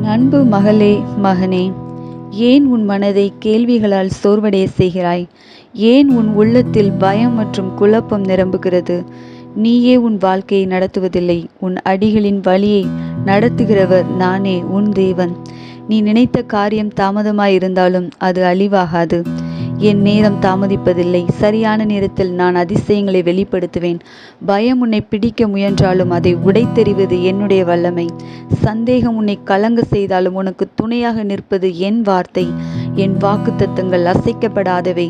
என் அன்பு மகளே, மகனே, ஏன் உன் மனதை கேள்விகளால் சோர்வடைய செய்கிறாய்? ஏன் உன் உள்ளத்தில் பயம் மற்றும் குழப்பம் நிரம்புகிறது? நீயே உன் வாழ்க்கையை நடத்துவதில்லை. உன் அடிகளின் வழியை நடத்துகிறவர் நானே, உன் தேவன். நீ நினைத்த காரியம் தாமதமாயிருந்தாலும் அது அழிவாகாது. என் நேரம் தாமதிப்பதில்லை. சரியான நேரத்தில் நான் அதிசயங்களை வெளிப்படுத்துவேன். பயம் உன்னை பிடிக்க முயன்றாலும் அதை உடைத்தெறிவது என்னுடைய வல்லமை. சந்தேகம் உன்னை கலங்க செய்தாலும் உனக்கு துணையாக நிற்பது என் வார்த்தை. என் வாக்குத்தத்தங்கள் அசைக்கப்படாதவை.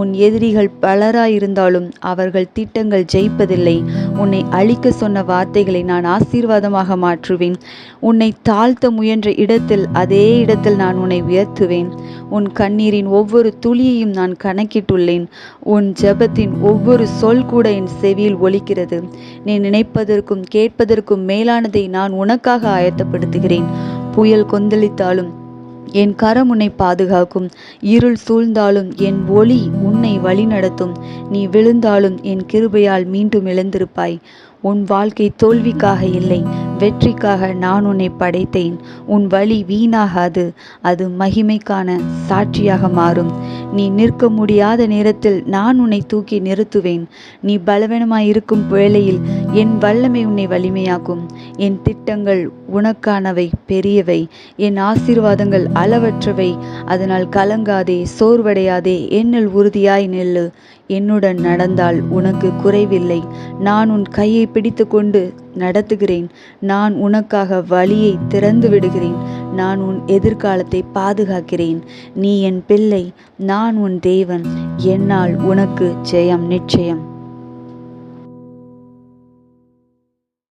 உன் எதிரிகள் பலராயிருந்தாலும் அவர்கள் திட்டங்கள் ஜெயிப்பதில்லை. உன்னை அழிக்க சொன்ன வார்த்தைகளை நான் ஆசீர்வாதமாக மாற்றுவேன். உன்னை தாழ்த்த முயன்ற இடத்தில் அதே இடத்தில் நான் உன்னை உயர்த்துவேன். உன் கண்ணீரின் ஒவ்வொரு துளியையும் நான் கணக்கிட்டுள்ளேன். உன் ஜெபத்தின் ஒவ்வொரு சொல் கூட என் செவியில் ஒலிக்கிறது. நீ நினைப்பதற்கும் கேட்பதற்கும் மேலானதை நான் உனக்காக ஆயத்தப்படுத்துகிறேன். புயல் கொந்தளித்தாலும் என் கரம் உன்னை பாதுகாக்கும். இருள் சூழ்ந்தாலும் என் ஒளி உன்னை வழிநடத்தும். நீ விழுந்தாலும் என் கிருபையால் மீண்டும் எழுந்திருப்பாய். உன் வாழ்க்கை தோல்விக்காக இல்லை, வெற்றிக்காக நான் உன்னை படைத்தேன். உன் வழி வீணாகாது, அது மகிமைக்கான சாட்சியாக மாறும். நீ நிற்க முடியாத நேரத்தில் நான் உன்னை தூக்கி நிறுத்துவேன். நீ பலவீனமாயிருக்கும் வேளையில் என் வல்லமை உன்னை வலிமையாக்கும். என் திட்டங்கள் உனக்கானவை, பெரியவை. என் ஆசீர்வாதங்கள் அளவற்றவை. அதனால் கலங்காதே, சோர்வடையாதே. என்னில் உறுதியாய் நில்லு. என்னுடன் நடந்தால் உனக்கு குறைவில்லை. நான் உன் கையை பிடித்து கொண்டு நடத்துகிறேன். நான் உனக்காக வழியை திறந்து விடுகிறேன். நான் உன் எதிர்காலத்தை பாதுகாக்கிறேன். நீ என் பிள்ளை, நான் உன் தேவன். என்னால் உனக்கு ஜெயம் நிச்சயம்.